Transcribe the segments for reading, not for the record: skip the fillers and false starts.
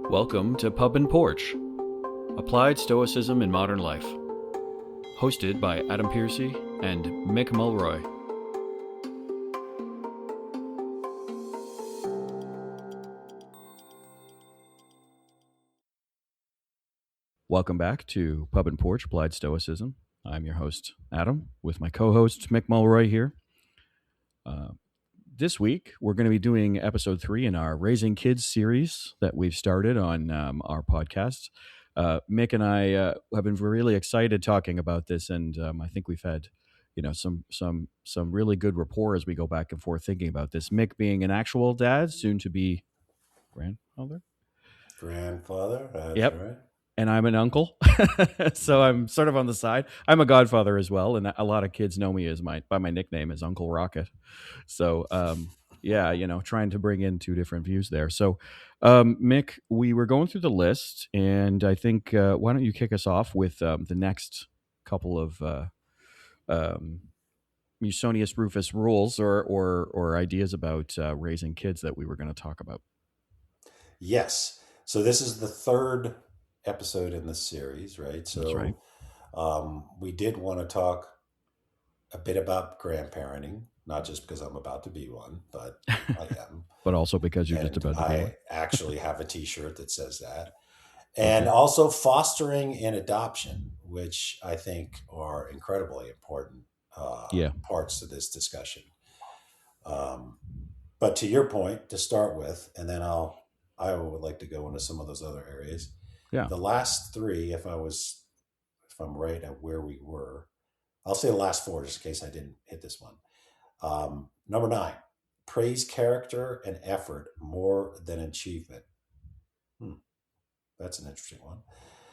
Welcome to Pub and Porch, Applied Stoicism in Modern Life, hosted by Adam Piercy and Mick Mulroy. Welcome back to Pub and Porch, Applied Stoicism. I'm your host, Adam, with my co-host, Mick Mulroy here. This week, we're going to be doing episode 3 in our Raising Kids series that we've started on our podcast. Mick and I have been really excited talking about this, and I think we've had, some really good rapport as we go back and forth thinking about this. Mick being an actual dad, soon to be grandfather. That's Yep. right. And I'm an uncle, so I'm sort of on the side. I'm a godfather as well, and a lot of kids know me as by my nickname as Uncle Rocket. So, trying to bring in two different views there. So, Mick, we were going through the list, and I think why don't you kick us off with the next couple of Musonius Rufus rules or ideas about raising kids that we were going to talk about. Yes. So this is the third episode in this series, right? So That's right. We did want to talk a bit about grandparenting, not just because I'm about to be one, but I am. But also because you're And just about to be one. I actually have a t-shirt that says that. And also fostering and adoption, which I think are incredibly important parts to this discussion. But to your point, to start with, and then I would like to go into some of those other areas. Yeah. The last three, if I'm right at where we were, I'll say the last four just in case I didn't hit this one. Number 9, praise character and effort more than achievement. That's an interesting one.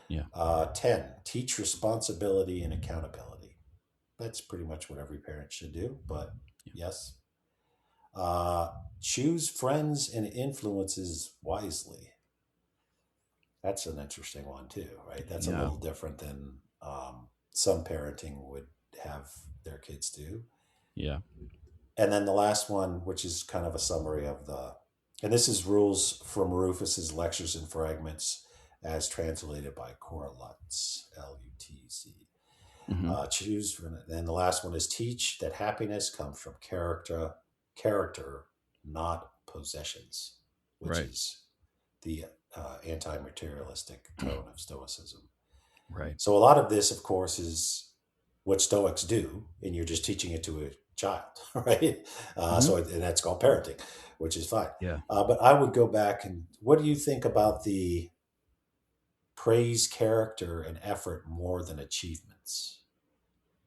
Yeah. 10, teach responsibility and accountability. That's pretty much what every parent should do, but yes. Choose friends and influences wisely. That's an interesting one too, right? That's a little different than some parenting would have their kids do. Yeah. And then the last one, which is kind of a summary of and this is rules from Rufus's Lectures and Fragments as translated by Cora Lutz, Lutz. Mm-hmm. Choose, and the last one is teach that happiness comes from character, not possessions, which is the anti-materialistic tone of Stoicism. Right. So a lot of this, of course, is what Stoics do, and you're just teaching it to a child, right? And that's called parenting, which is fine. Yeah. But I would go back and what do you think about the praise character and effort more than achievements?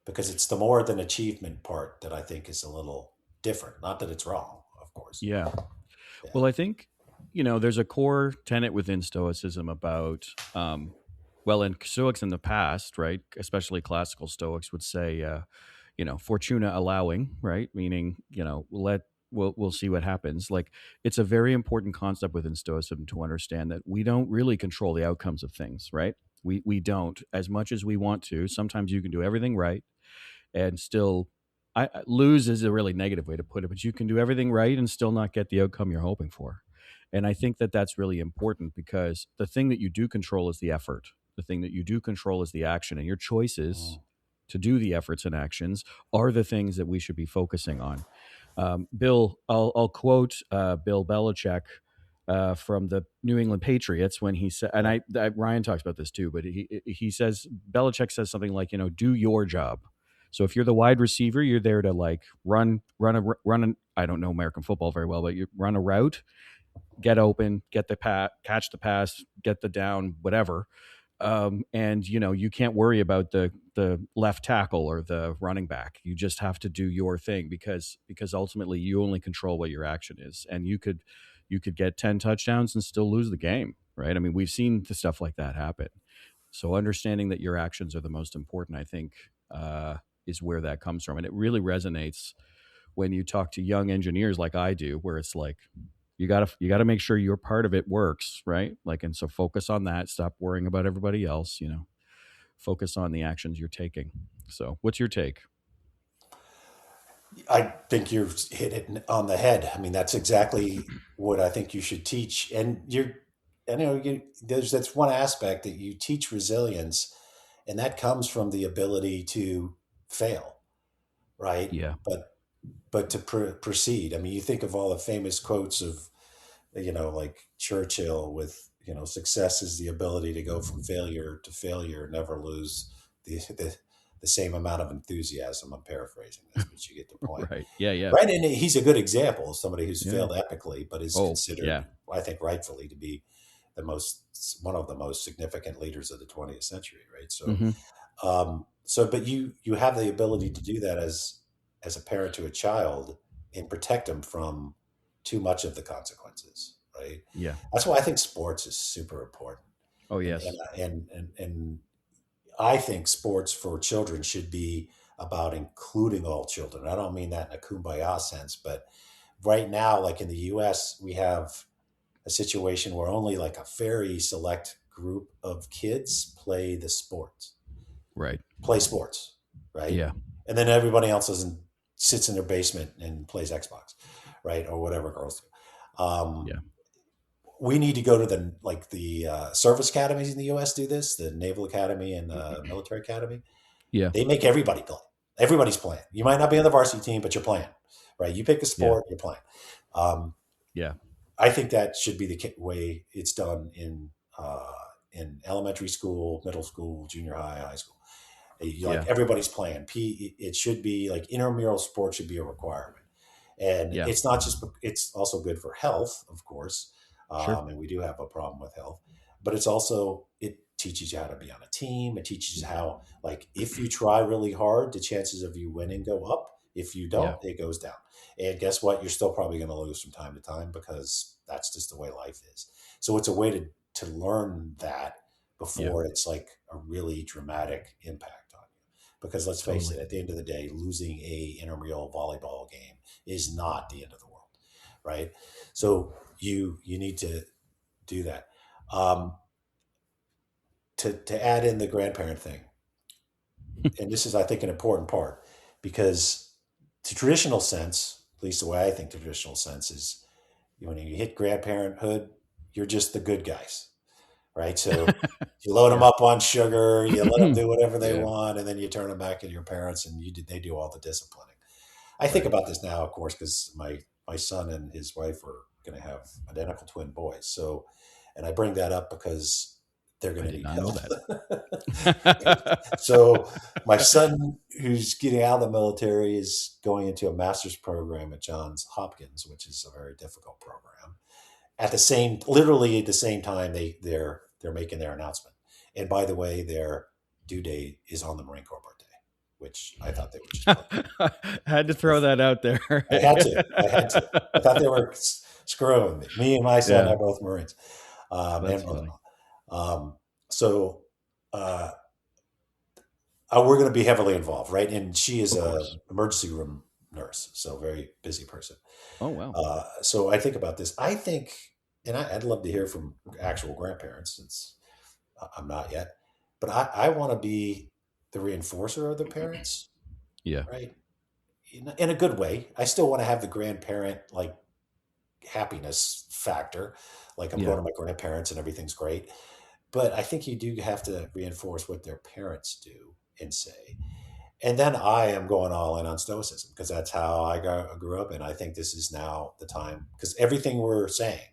Because it's the more than achievement part that I think is a little different. Not that it's wrong, of course. Yeah. Well, I think, there's a core tenet within Stoicism about, and Stoics in the past, right, especially classical Stoics would say, fortuna allowing, right, meaning, we'll see what happens. Like, it's a very important concept within Stoicism to understand that we don't really control the outcomes of things, right? We don't as much as we want to. Sometimes you can do everything right and still lose is a really negative way to put it, but you can do everything right and still not get the outcome you're hoping for. And I think that that's really important because the thing that you do control is the effort. The thing that you do control is the action, and your choices to do the efforts and actions are the things that we should be focusing on. Bill, I'll quote Bill Belichick from the New England Patriots when he said, and Ryan talks about this too, but he says, Belichick says something like, do your job. So if you're the wide receiver, you're there to like run. I don't know American football very well, but you run a route, get open, get the catch the pass, get the down, whatever. And you can't worry about the left tackle or the running back. You just have to do your thing because ultimately you only control what your action is, and you could get 10 touchdowns and still lose the game, right? I mean, we've seen the stuff like that happen. So understanding that your actions are the most important, I think, is where that comes from. And it really resonates when you talk to young engineers like I do, where it's like, you gotta make sure your part of it works, right? Like, and so focus on that. Stop worrying about everybody else, focus on the actions you're taking. So what's your take? I think you've hit it on the head. I mean, that's exactly what I think you should teach. And and that's one aspect that you teach resilience, and that comes from the ability to fail, right? Yeah. But to proceed. I mean, you think of all the famous quotes of, like Churchill with, success is the ability to go from failure to failure, never lose the same amount of enthusiasm. I'm paraphrasing this, but you get the point. Right. Yeah. Yeah. Right. And he's a good example of somebody who's Yeah. failed epically, but is Oh, considered, yeah. I think, rightfully to be one of the most significant leaders of the 20th century. Right. So, Hmm. but you have the ability to do that as a parent to a child and protect them from too much of the consequences. Right. Yeah. That's why I think sports is super important. Oh, And and yes. and I think sports for children should be about including all children. I don't mean that in a kumbaya sense, but right now, like in the US, we have a situation where only like a very select group of kids Right. play sports, right? Yeah. And then everybody else doesn't sits in their basement and plays Xbox, right, or whatever girls do. Yeah. We need to go to the service academies in the U.S. do this, the Naval Academy and the Military Academy. Yeah. They make everybody play. Everybody's playing. You might not be on the varsity team, but you're playing, right? You pick a Yeah. sport, you're playing. Um, Yeah. I think that should be the way it's done in elementary school, middle school, junior high, high school. Like Yeah. everybody's playing. It should be like intramural sports should be a requirement, and Yeah. it's not just. It's also good for health, of course, Sure. and we do have a problem with health, but it teaches you how to be on a team. It teaches you how, like, if you try really hard, the chances of you winning go up. If you Yeah. don't, it goes down. And guess what? You're still probably going to lose from time to time because that's just the way life is. So it's a way to learn that Yeah. before it's like a really dramatic impact on you. Because let's face Totally. it, at the end of the day, losing a intramural volleyball game is not the end of the world, right? So you need to do that. Um, to add in the grandparent thing, and this is, I think, an important part, because the traditional sense, at least the way I think the traditional sense is, when you hit grandparenthood, you're just the good guys, right? So you load them Yeah. up on sugar, you let them do whatever they Yeah. want, and then you turn them back into your parents, and they do all the disciplining. I think Right. about this now, of course, because my son and his wife are going to have identical twin boys. So, and I bring that up because they're I going to did need not know help. that. So, my son, who's getting out of the military, is going into a master's program at Johns Hopkins, which is a very difficult program. Literally at the same time, they're making their announcement. And by the way, their due date is on the Marine Corps birthday, which I thought they would just put. Had to throw that out there. I had to. I had to. I thought they were screwing with me. Me and my son Yeah. are both Marines, That's and funny. brother-in-law. So uh, we're going to be heavily involved, right? And she is Of a course. emergency room nurse, so very busy person. Oh, wow. So I think about this. I think, and I'd love to hear from actual grandparents, since I'm not yet, but I want to be the reinforcer of the parents, Yeah. right? In a good way. I still want to have the grandparent, like, happiness factor. Like, I'm Yeah. going to my grandparents and everything's great. But I think you do have to reinforce what their parents do and say. And then I am going all in on Stoicism because that's how grew up. And I think this is now the time, because everything we're saying,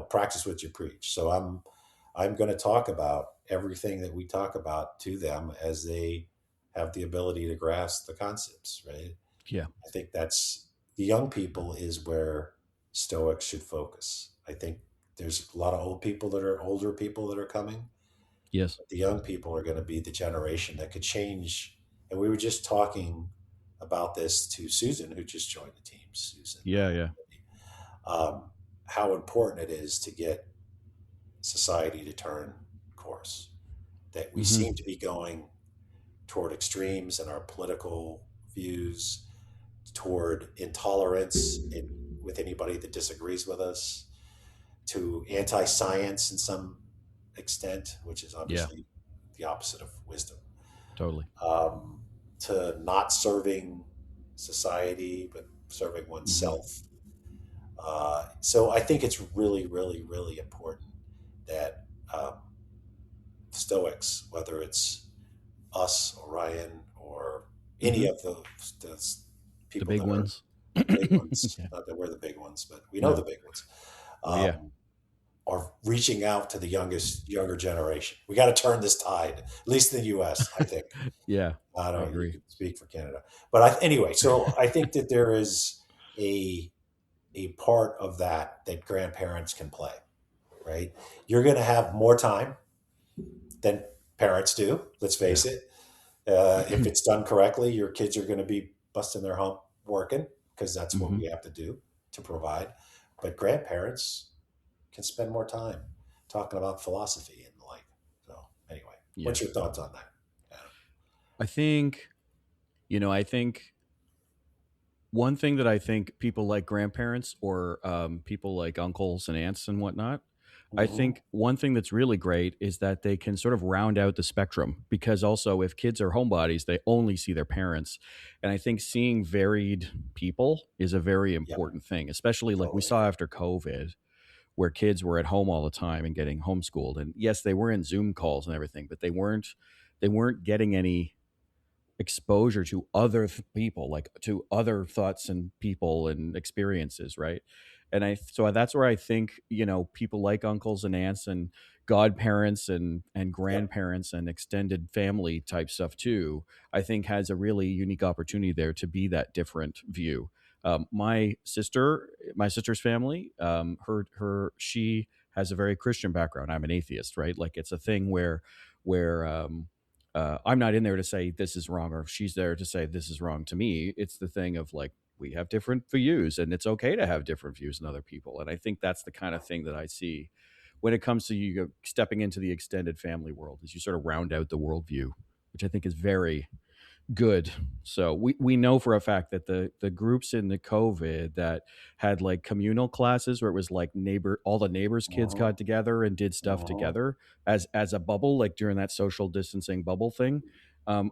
practice what you preach. So I'm going to talk about everything that we talk about to them as they have the ability to grasp the concepts, right? Yeah. I think that's the young people is where Stoics should focus. I think there's a lot of older people that are coming. Yes. The young people are going to be the generation that could change. And we were just talking about this to Susan, who just joined the team. Susan, Yeah. Yeah. how important it is to get society to turn course. That we Hmm. seem to be going toward extremes in our political views, toward intolerance with anybody that disagrees with us, to anti-science in some extent, which is Yeah. obviously the opposite of wisdom, Totally. um, to not serving society but serving Hmm. oneself. So I think it's really, really, really important that Stoics, whether it's us or Ryan or any Hmm. of the The people big that are ones. the big ones, Yeah. not that we're the big ones, but we know the No. big ones, Oh yeah. um, are reaching out to the younger generation. We got to turn this tide, at least in the U.S. I think. Yeah. I I don't know. You agree. can speak for Canada, but anyway. So I think that there is a a part of that grandparents can play. Right, you're going to have more time than parents do. Let's Yeah. face it. If it's done correctly, your kids are going to be busting their hump working because that's what Hmm. we have to do to provide. But grandparents can spend more time talking about philosophy and the like. So anyway, Yeah. what's your thoughts on that? Adam? I think, I think one thing that I think people like grandparents or people like uncles and aunts and whatnot, I Mm-hmm. think one thing that's really great is that they can sort of round out the spectrum because also if kids are homebodies, they only see their parents. And I think seeing varied people is a very Yep, important thing, especially like we totally saw agree. after COVID, where kids were at home all the time and getting homeschooled. And yes, they were in Zoom calls and everything, but they weren't getting any exposure to other people, like to other thoughts and people and experiences, right? And so that's where I think people like uncles and aunts and godparents and Yep. grandparents and extended family type stuff too, I think has a really unique opportunity there to be that different view. My sister's family, she has a very Christian background. I'm an atheist, right? Like it's a thing where I'm not in there to say this is wrong or she's there to say this is wrong to me. It's the thing of like, we have different views and it's okay to have different views than other people. And I think that's the kind of thing that I see when it comes to you stepping into the extended family world is you sort of round out the worldview, which I think is very good. So we know for a fact that the groups in the COVID that had like communal classes where it was like all the neighbors' kids Mm-hmm. got together and did stuff Mm-hmm. together as a bubble, like during that social distancing bubble thing.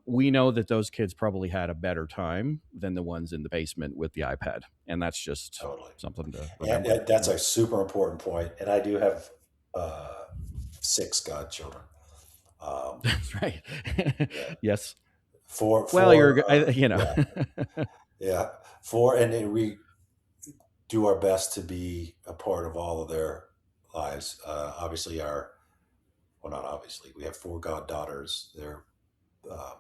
We know that those kids probably had a better time than the ones in the basement with the iPad, and that's just Totally. something to And remember. that's a super important point. And I do have uh, six godchildren. Um, That's right. yeah, Yes. Well, four. Yeah, yeah. yeah, four, and then we do our best to be a part of all of their lives. Obviously, well, not obviously, we have four goddaughters. Um,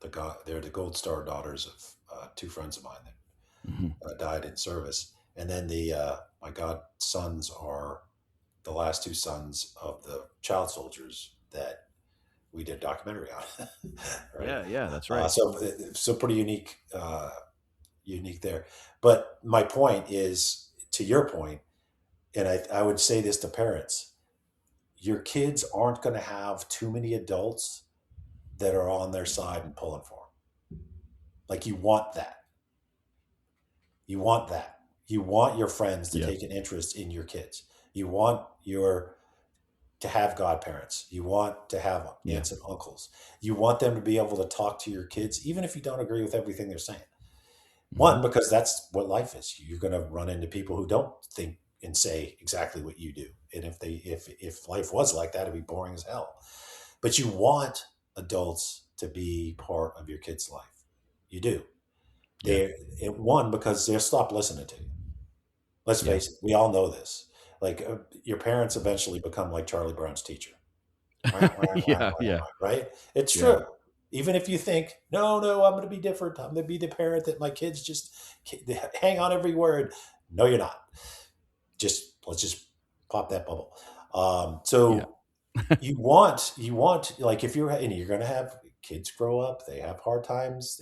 they're the Gold Star daughters of two friends of mine Mhm. that died in service, and then my godsons are the last two sons of the child soldiers that we did a documentary on, right? Yeah, yeah, that's right. So pretty unique there. But my point is, to your point, and I would say this to parents: your kids aren't going to have too many adults that are on their side and pulling for them. Like you want that. You want that. You want your friends to Yeah, take an interest in your kids. You want your to have godparents. You want to have yeah. aunts and uncles. You want them to be able to talk to your kids, even if you don't agree with everything they're saying. Hmm. One, because that's what life is. You're going to run into people who don't think and say exactly what you do. And if life was like that, it'd be boring as hell. But you want adults to be part of your kid's life. You do. Yeah, One, because they'll stop listening to you. Let's yeah. face it. We all know this. Like your parents eventually become like Charlie Brown's teacher. Wah, wah, wah, Yeah, wah, yeah, wah, right? It's yeah, true. Even if you think, no, I'm going to be different. I'm going to be the parent that my kids just hang on every word. No, you're not. Let's just pop that bubble. yeah, So you want like if you're going to have kids grow up, they have hard times,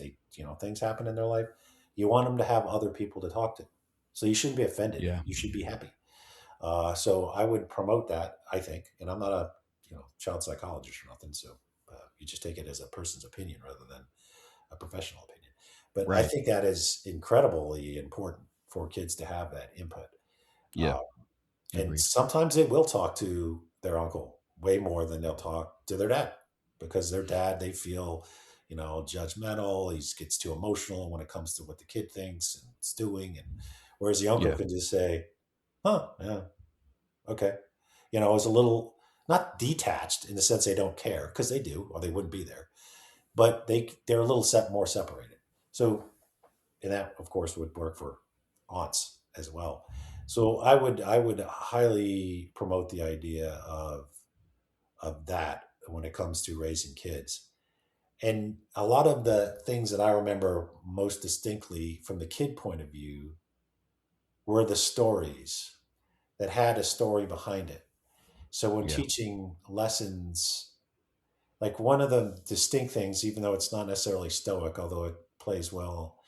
things happen in their life. You want them to have other people to talk to. So you shouldn't be offended. yeah, You should be happy. So I would promote that, I think, and I'm not a child psychologist or nothing. So you just take it as a person's opinion rather than a professional opinion. But I right. think that is incredibly important for kids to have that input. Yeah, Uh, and agreed. sometimes they will talk to their uncle way more than they'll talk to their dad because their dad they feel judgmental. He gets too emotional when it comes to what the kid thinks and it's doing, and whereas the uncle Yeah, can just say, "Huh, yeah, okay." It's a little. not detached in the sense they don't care, because they do, or they wouldn't be there, but they're a little more separated. So, and that of course would work for aunts as well. So I would highly promote the idea of that when it comes to raising kids. And a lot of the things that I remember most distinctly from the kid point of view were the stories that had a story behind it. So when Yeah. teaching lessons, like one of the distinct things, even though it's not necessarily Stoic, although it plays well,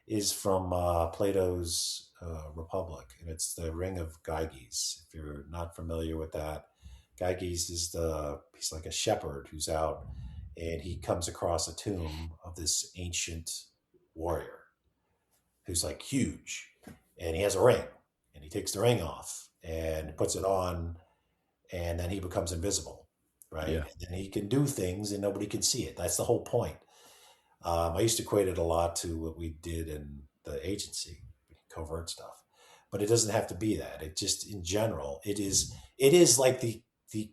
is from Plato's Republic, and it's the Ring of Gyges. If you're not familiar with that, Gyges is he's like a shepherd who's out, and he comes across a tomb of this ancient warrior who's like huge, and he has a ring, and he takes the ring off and puts it on, and then he becomes invisible, right? Yeah. And then he can do things and nobody can see it. That's the whole point. I used to equate it a lot to what we did in the agency, covert stuff, but it doesn't have to be that. It just, in general, it is. It is like the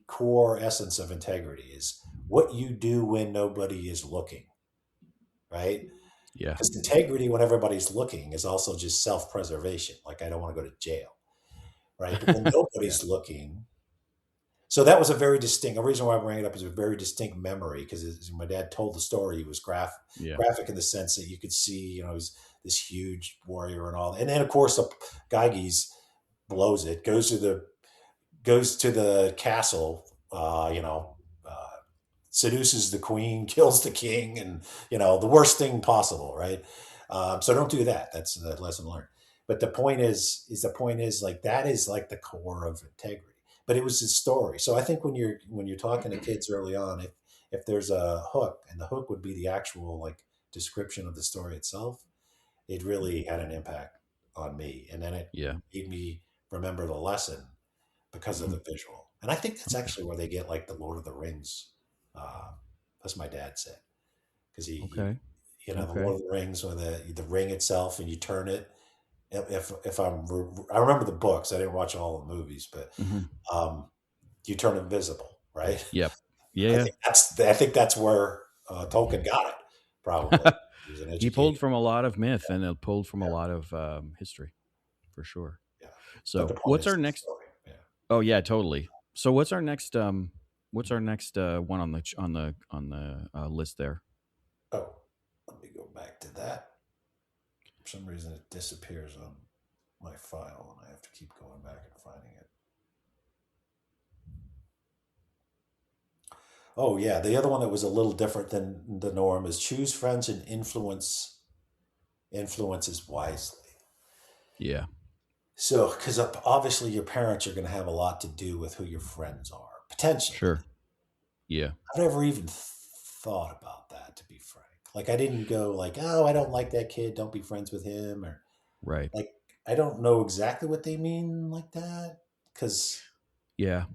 core essence of integrity is what you do when nobody is looking, right? Yeah. Because integrity, when everybody's looking, is also just self preservation. Like I don't want to go to jail, right? But when Yeah. nobody's looking, so that was a very distinct. A reason why I bring it up is a very distinct memory because my dad told the story. He was Yeah. graphic in the sense that you could see, he's this huge warrior and all. And then of course the Gyges blows it, goes to the castle, seduces the queen, kills the king, and the worst thing possible, right? So don't do that. That's the lesson learned. But the point is like that is like the core of integrity. But it was his story. So I think when you're talking to kids early on, if there's a hook, and the hook would be the actual like description of the story itself, it really had an impact on me. And then it Yeah. made me remember the lesson because of Hmm. the visual. And I think that's Okay. actually where they get like the Lord of the Rings. Uh, that's my dad said because Okay. the Okay. Lord of the Rings, when the ring itself and you turn it. If I remember the books, I didn't watch all the movies, but Hmm. um, you turn invisible, right? Yep. Yeah. I think that's where Tolkien got it. Probably Yeah. he was an He educator. pulled from a lot of myth and it pulled from a lot of history for sure. Yeah, but the So point what's is our the next? story. Yeah. Oh yeah, totally. So what's our next one on the list there? Oh, let me go back to that. For some reason, it disappears on my file, and I have to keep going back and finding it. Oh yeah, the other one that was a little different than the norm is choose friends and influences wisely. Yeah. So, because obviously your parents are going to have a lot to do with who your friends are, potentially. Sure. Yeah. I've never even thought about that, to be frank. Like, I didn't go like, oh, I don't like that kid, don't be friends with him, or Right. like, I don't know exactly what they mean like that, because Yeah.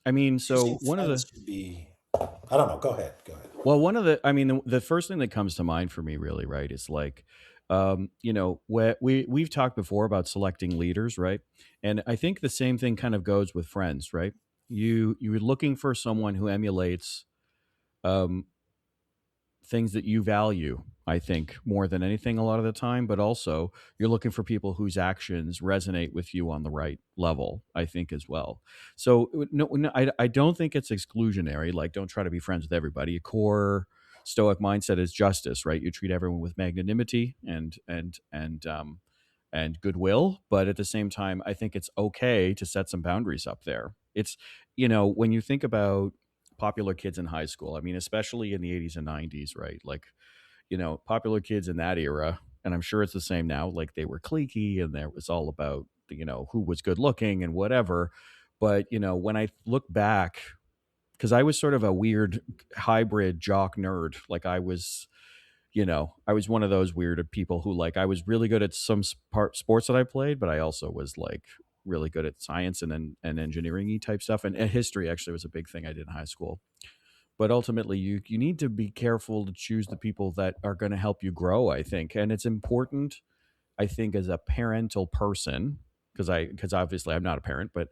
I mean, choosing so one of friends the should be. I don't know. Go ahead. Go ahead. well, one of the I mean, the first thing that comes to mind for me really, right, is like we've talked before about selecting leaders, right? And I think the same thing kind of goes with friends, right? You're looking for someone who emulates um things that you value, I think, more than anything a lot of the time, but also you're looking for people whose actions resonate with you on the right level, I think, as well. So, no, I don't think it's exclusionary. Like, don't try to be friends with everybody. A core Stoic mindset is justice, right? You treat everyone with magnanimity and goodwill, but at the same time, I think it's okay to set some boundaries up there. It's when you think about popular kids in high school. I mean, especially in the 80s and 90s, right? Like, popular kids in that era, and I'm sure it's the same now, like they were cliquey and there was all about, who was good looking and whatever. But, when I look back, because I was sort of a weird hybrid jock nerd, like I was one of those weird people who like I was really good at some sports that I played, but I also was like really good at science and engineering type stuff. And history actually was a big thing I did in high school. But ultimately, you need to be careful to choose the people that are going to help you grow, I think. And it's important, I think, as a parental person, because obviously I'm not a parent, but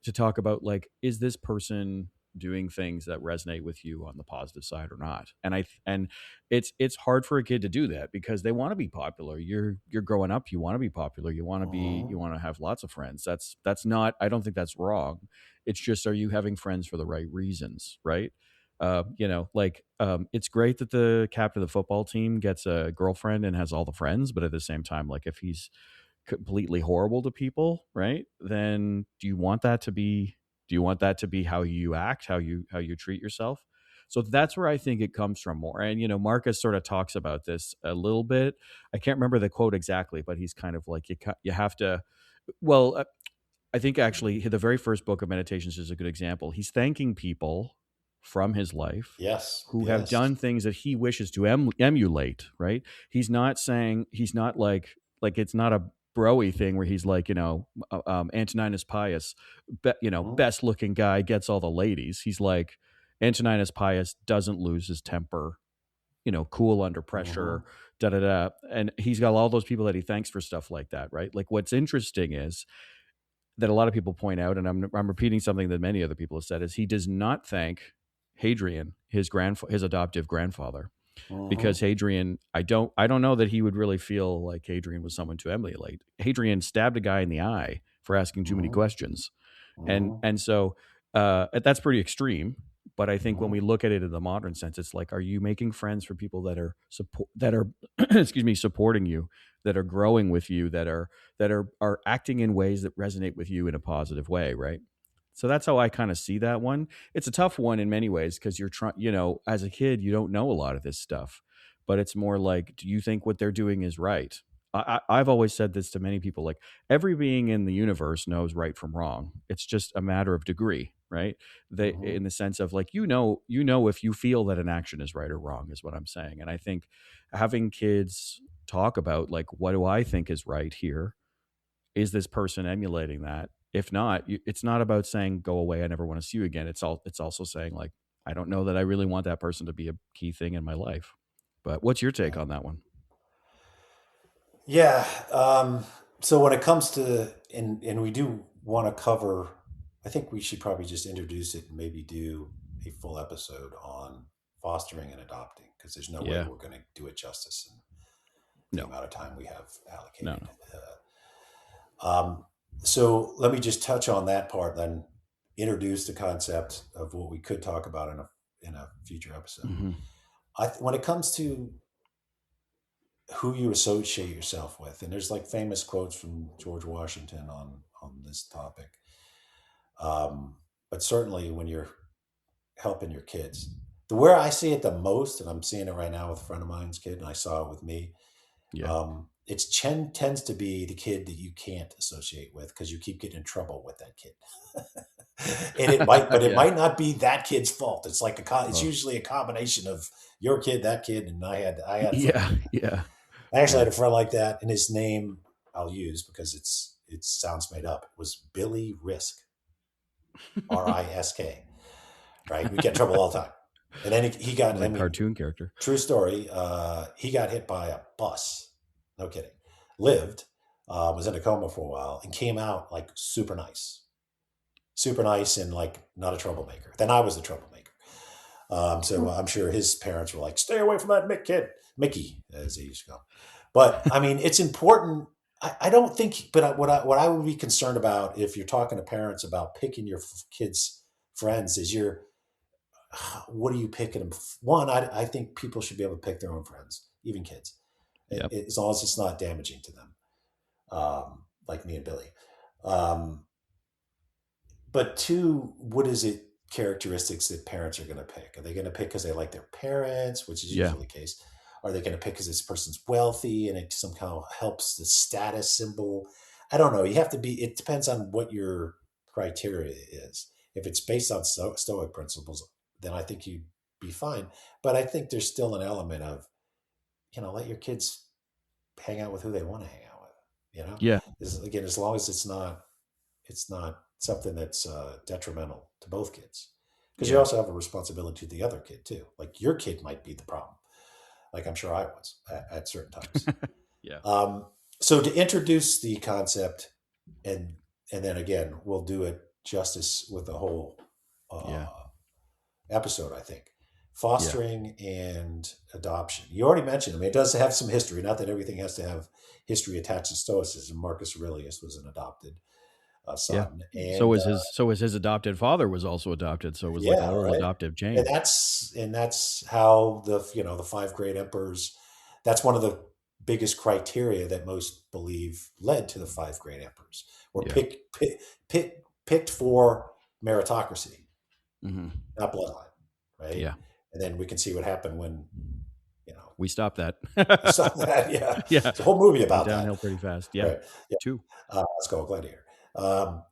to talk about like, is this person doing things that resonate with you on the positive side or not. And it's hard for a kid to do that because they want to be popular. You're growing up, you want to be popular, you Mhm. want to have lots of friends. That's not, I don't think that's wrong. It's just, are you having friends for the right reasons, right? It's great that the captain of the football team gets a girlfriend and has all the friends, but at the same time, like, if he's completely horrible to people, right? Then do you want that to be how you act, how you treat yourself? So that's where I think it comes from more. And Marcus sort of talks about this a little bit. I can't remember the quote exactly, but he's kind of like, you have to, well, I think actually the very first book of Meditations is a good example. He's thanking people from his life Yes. who have Yes. done things that he wishes to emulate, right? He's not saying, he's not like it's not a broy thing where he's like, Antoninus Pius, Mhm. best looking guy, gets all the ladies. He's like, Antoninus Pius doesn't lose his temper, cool under pressure, Mhm. da da da. And he's got all those people that he thanks for stuff like that, right? Like, what's interesting is that a lot of people point out, and I'm repeating something that many other people have said, is he does not thank Hadrian, his adoptive grandfather, because Mhm. Hadrian, I don't know that he would really feel like Hadrian was someone to emulate. Hadrian stabbed a guy in the eye for asking too many Mhm. questions, and Mhm. and so that's pretty extreme. But I think when we Mhm. look at it in the modern sense, it's like, are you making friends for people that are excuse me, supporting you, that are growing with you, that are acting in ways that resonate with you in a positive way, right? So that's how I kind of see that one. It's a tough one in many ways because you're trying, as a kid, you don't know a lot of this stuff, but it's more like, do you think what they're doing is right? I've always said this to many people, like, every being in the universe knows right from wrong. It's just a matter of degree, right? They, Mhm. in the sense of, like, if you feel that an action is right or wrong, is what I'm saying. And I think having kids talk about, like, what do I think is right here? Is this person emulating that? If not, it's not about saying, go away, I never want to see you again. It's also saying, like, I don't know that I really want that person to be a key thing in my life. But what's your take Right. on that one? Yeah. So when it comes to, and we do want to cover, I think we should probably just introduce it and maybe do a full episode on fostering and adopting, because there's no way Yeah. we're going to do it justice in the No. amount of time we have No. allocated. No. Um, so let me just touch on that part, then introduce the concept of what we could talk about in a future episode. Hmm. When it comes to who you associate yourself with, and there's like famous quotes from George Washington on this topic. Um, but certainly when you're helping your kids, the where I see it the most, and I'm seeing it right now with a friend of mine's kid, and I saw it with me. Yeah. It's Chen tends to be the kid that you can't associate with because you keep getting in trouble with that kid. And it Yeah. might not be that kid's fault. It's like it's Oh. usually a combination of your kid, that kid, and I had a friend Yeah. like that. Yeah. I actually Yeah. had a friend like that, and his name I'll use because it sounds made up. It was Billy Risk, Risk. Right? We get in trouble all the time. And then he got, Sounds I like a mean, cartoon character. true story. He got hit by a bus. No kidding. Lived, was in a coma for a while, and came out like super nice, and like not a troublemaker. Then I was the troublemaker. So I'm sure his parents were like, "Stay away from that Mick kid, Mickey," as he used to go. But I mean, it's important. I don't think, but what I would be concerned about if you're talking to parents about picking your kids' friends is what are you picking them? One, I think people should be able to pick their own friends, even kids, Yep. as long as it's not damaging to them, like me and Billy. Um, but two, what is it characteristics that parents are going to pick? Are they going to pick because they like their parents, which is Yeah. usually the case? Are they going to pick because this person's wealthy and it somehow helps the status symbol? I don't know. You have to be, it depends on what your criteria is. If it's based on Stoic principles, then I think you'd be fine. But I think there's still an element of, let your kids hang out with who they want to hang out with, Yeah. again, as long as it's not something that's detrimental to both kids, because you Yeah. also have a responsibility to the other kid too. Like your kid might be the problem, like I'm sure I was at certain times. Yeah. um, so to introduce the concept, and then again we'll do it justice with the whole uh, Yeah. episode, I think. Yeah. Fostering and adoption. You already mentioned, I mean, it does have some history. Not that everything has to have history attached to Stoicism. Marcus Aurelius was an adopted Yeah. son. And So was his adopted father was also adopted. So it was like a yeah, whole right. adoptive And chain. that's how the five great emperors. That's one of the biggest criteria that most believe led to the five great emperors. Were Yeah. picked for meritocracy, Hmm. not bloodline, right? Yeah. And then we can see what happened when you know We stopped that. we saw that. Yeah, Yeah. it's a whole movie Went about that, downhill pretty fast. Yeah. right? Yeah, Two. let's go Gladiator. Um,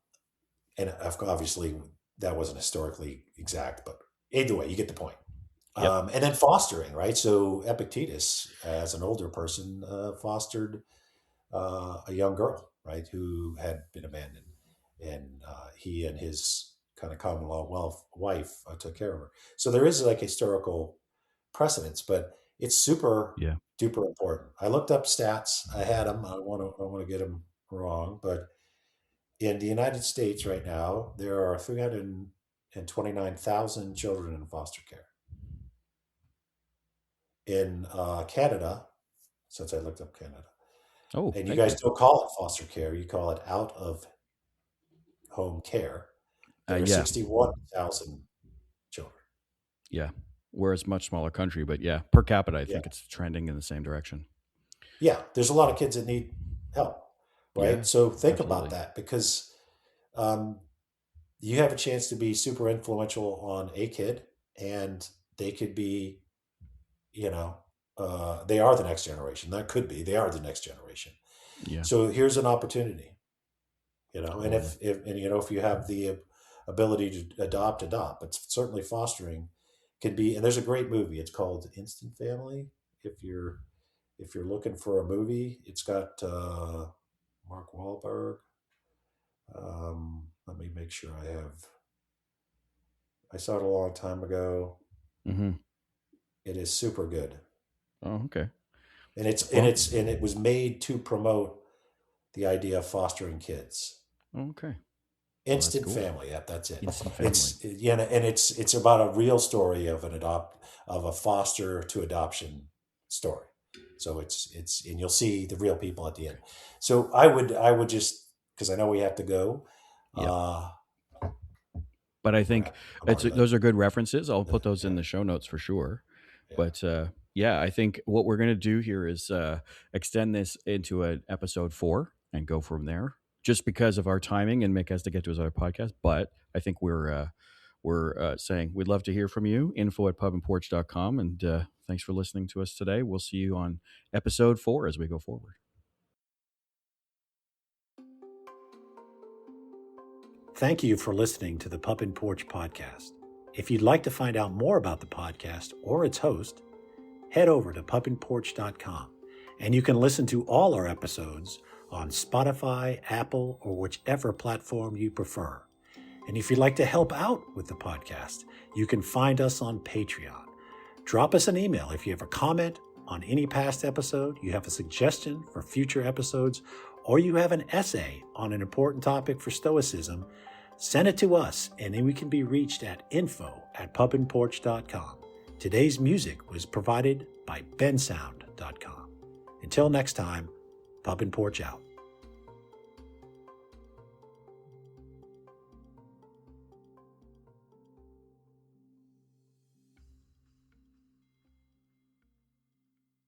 and obviously that wasn't historically exact, but either way, you get the point. Yep. And then fostering, right? So Epictetus, as an older person, fostered a young girl, right, who had been abandoned, and he and his kind of common law wife took care of her. So there is like historical precedence, but it's super Yeah. duper important. I looked up stats. I had them. I want to get them wrong, but in the United States right now, there are 329,000 children in foster care. In Canada, since I looked up Canada, Oh, and you thank guys you. don't call it foster care, you call it out of home care. There are Yeah. 61,000 children. Yeah. We're a much smaller country, but yeah, per capita, I Yeah. think it's trending in the same direction. Yeah. There's a lot of kids that need help, Yeah. right? So think about Absolutely. that because um, you have a chance to be super influential on a kid, and they could be, you know, they are the next generation. That could be, they are the next generation. Yeah. So here's an opportunity, and Totally. if you have the ability to adopt, but certainly fostering can be. And there's a great movie. It's called Instant Family. If you're looking for a movie, it's got Mark Wahlberg. Let me make sure I have. I saw it a long time ago. Hmm. It is super good, Oh, okay. and Well, it was made to promote the idea of fostering kids. okay. Well, that's Instant cool. Family. Yep, that's it. Instant family. And it's about a real story of a foster to adoption story. So it's and you'll see the real people at the end. So I would just, because I know we have to go. Yep. Uh, But I think I'm already late. those are good references. I'll put those in Yeah, the show notes for sure. yeah. But yeah, I think what we're gonna do here is extend this into an episode 4 and go from there. Just because of our timing, and Mick has to get to his other podcast. But I think we're saying we'd love to hear from you. info@pubandporch.com. And thanks for listening to us today. We'll see you on episode 4 as we go forward. Thank you for listening to the Pup and Porch podcast. If you'd like to find out more about the podcast or its host, head over to pupandporch.com, and you can listen to all our episodes on Spotify, Apple, or whichever platform you prefer. And if you'd like to help out with the podcast, you can find us on Patreon. Drop us an email if you have a comment on any past episode, you have a suggestion for future episodes, or you have an essay on an important topic for Stoicism. Send it to us, and then we can be reached at info@pupandporch.com. Today's music was provided by bensound.com. Until next time, Pup and Porch out.